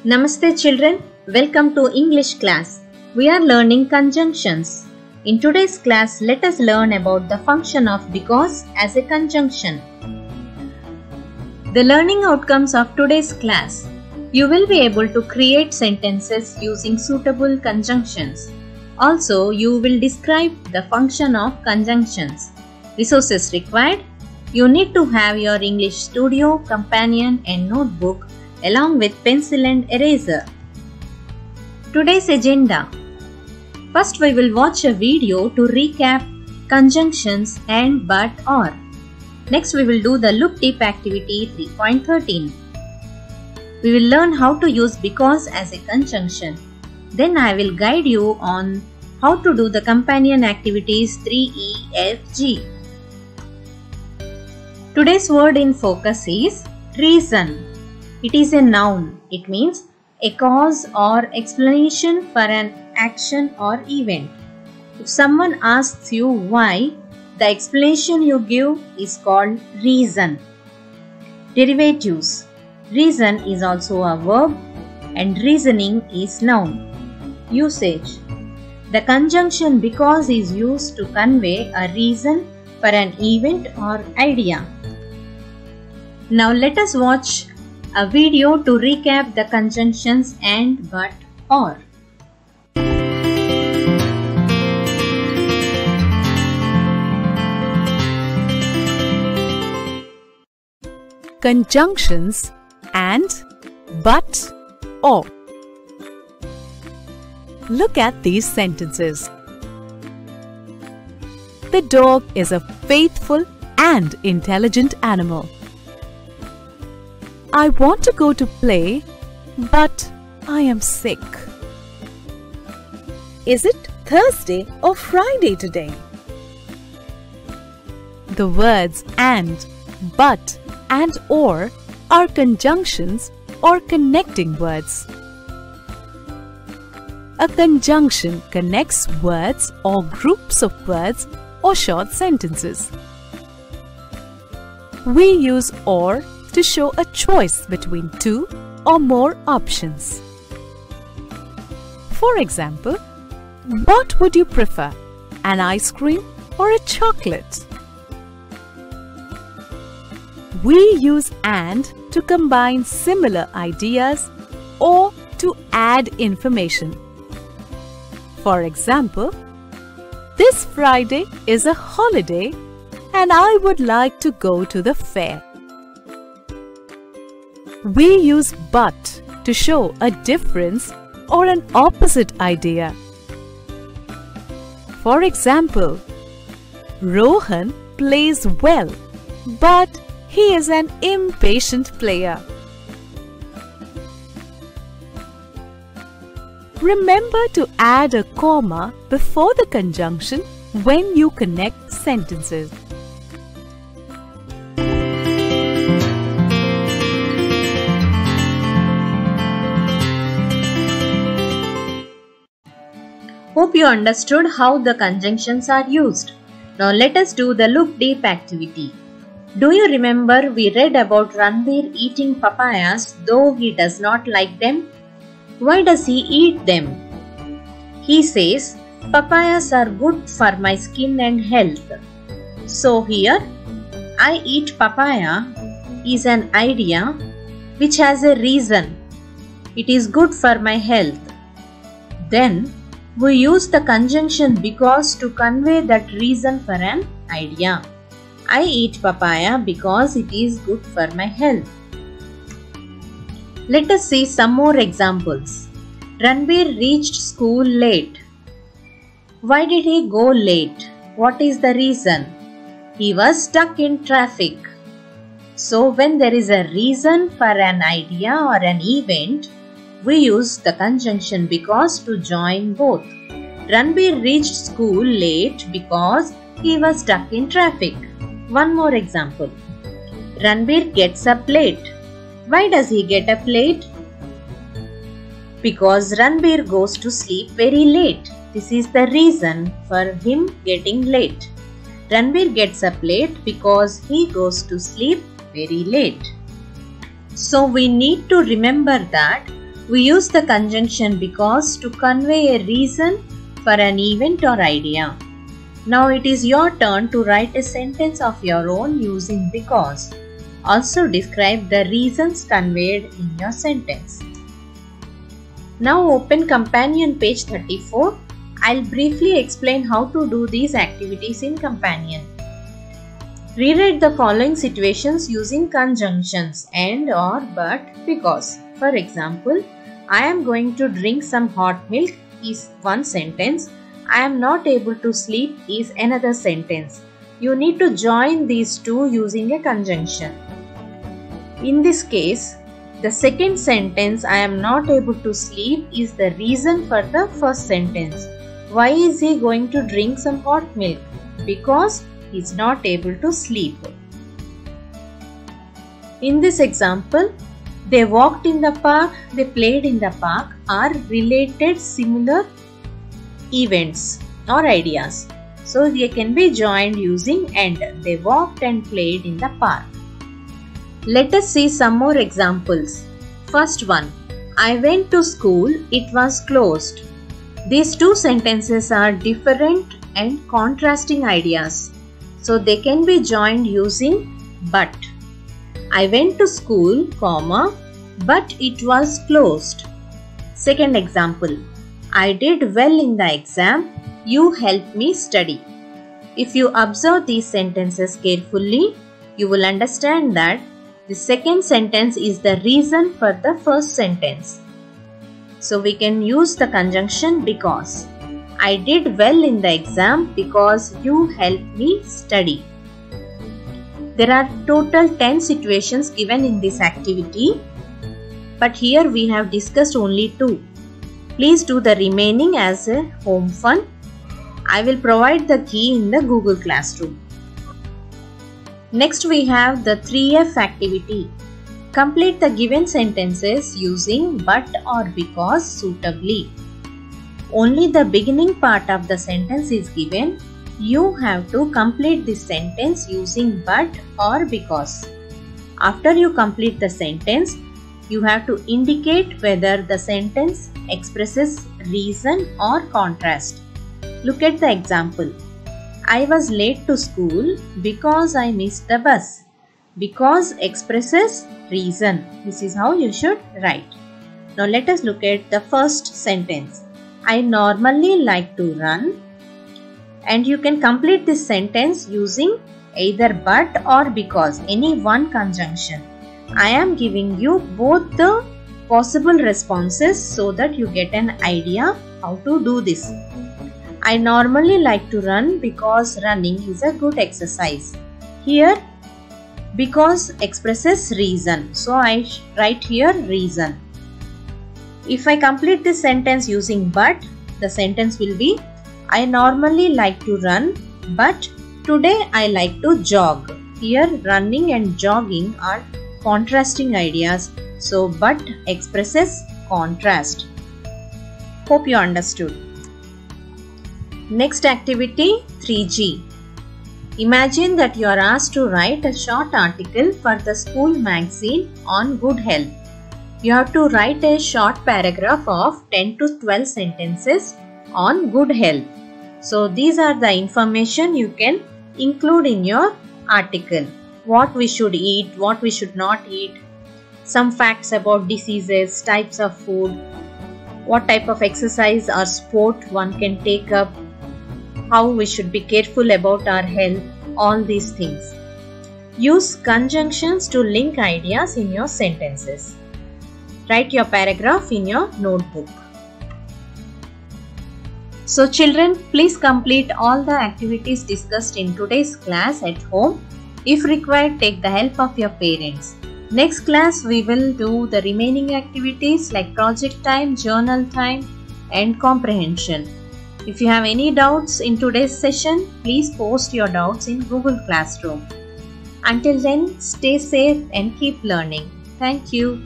Namaste children, welcome to English class. We are learning conjunctions. In today's class, let us learn about the function of because as a conjunction. The learning outcomes of today's class. You will be able to create sentences using suitable conjunctions. Also, you will describe the function of conjunctions. Resources required. You need to have your English Studio, companion and notebook along with pencil and eraser. Today's agenda. First, we will watch a video to recap conjunctions and but or. Next, we will do the Look Deep activity 3.13. We will learn how to use because as a conjunction. Then I will guide you on how to do the companion activities 3E, F, G. Today's word in focus is reason. It is a noun. It means a cause or explanation for an action or event. If someone asks you why, the explanation you give is called reason. Derivatives. Reason is also a verb and reasoning is noun. Usage. The conjunction because is used to convey a reason for an event or idea. Now let us watch a video to recap the conjunctions and but or. Conjunctions and but or. Look at these sentences. The dog is a faithful and intelligent animal. I want to go to play, but I am sick. Is it Thursday or Friday today? The words and, but, and or are conjunctions or connecting words. A conjunction connects words or groups of words or short sentences. We use or to show a choice between two or more options. For example, what would you prefer, an ice cream or a chocolate? We use and to combine similar ideas or to add information. For example, this Friday is a holiday and I would like to go to the fair. We use but to show a difference or an opposite idea. For example, Rohan plays well, but he is an impatient player. Remember to add a comma before the conjunction when you connect sentences. Hope you understood how the conjunctions are used. Now let us do the Look Deep activity. Do you remember we read about Ranbir eating papayas though he does not like them? Why does he eat them? He says, papayas are good for my skin and health. So here, I eat papaya is an idea which has a reason. It is good for my health. Then, we use the conjunction because to convey that reason for an idea. I eat papaya because it is good for my health. Let us see some more examples. Ranbir reached school late. Why did he go late? What is the reason? He was stuck in traffic. So when there is a reason for an idea or an event, we use the conjunction because to join both. Ranbir reached school late because he was stuck in traffic. One more example. Ranbir gets up late. Why does he get up late? Because Ranbir goes to sleep very late. This is the reason for him getting late. Ranbir gets up late because he goes to sleep very late. So we need to remember that We use the conjunction because to convey a reason for an event or idea. Now it is your turn to write a sentence of your own using because. Also describe the reasons conveyed in your sentence. Now open companion page 34. I'll briefly explain how to do these activities in companion. Rewrite the following situations using conjunctions and or but because. For example, I am going to drink some hot milk is one sentence. I am not able to sleep is another sentence. You need to join these two using a conjunction. In this case, the second sentence, I am not able to sleep, is the reason for the first sentence. Why is he going to drink some hot milk? Because he is not able to sleep. In this example, they walked in the park, they played in the park are related similar events or ideas. So they can be joined using and. They walked and played in the park. Let us see some more examples. First one, I went to school, it was closed. These two sentences are different and contrasting ideas. So they can be joined using but. I went to school, comma, but it was closed. Second example, I did well in the exam, you helped me study. If you observe these sentences carefully, you will understand that the second sentence is the reason for the first sentence. So we can use the conjunction because. I did well in the exam because you helped me study. There are total 10 situations given in this activity, but here we have discussed only 2. Please do the remaining as a home fun. I will provide the key in the Google Classroom. Next we have the 3F activity. Complete the given sentences using but or because suitably. Only the beginning part of the sentence is given. You have to complete this sentence using but or because. After you complete the sentence, you have to indicate whether the sentence expresses reason or contrast. Look at the example. I was late to school because I missed the bus. Because expresses reason. This is how you should write. Now let us look at the first sentence. I normally like to run. And you can complete this sentence using either but or because, any one conjunction. I am giving you both the possible responses so that you get an idea how to do this. I normally like to run because running is a good exercise. Here, because expresses reason. So I write here reason. If I complete this sentence using but, the sentence will be I normally like to run, but today I like to jog. Here running and jogging are contrasting ideas. So but expresses contrast. Hope you understood. Next activity 3G. Imagine that you are asked to write a short article for the school magazine on good health. You have to write a short paragraph of 10 to 12 sentences on good health. So these are the information you can include in your article. What we should eat, what we should not eat, some facts about diseases, types of food, what type of exercise or sport one can take up, how we should be careful about our health, all these things. Use conjunctions to link ideas in your sentences. Write your paragraph in your notebook. So children, please complete all the activities discussed in today's class at home. If required, take the help of your parents. Next class, we will do the remaining activities like project time, journal time, and comprehension. If you have any doubts in today's session, please post your doubts in Google Classroom. Until then, stay safe and keep learning. Thank you.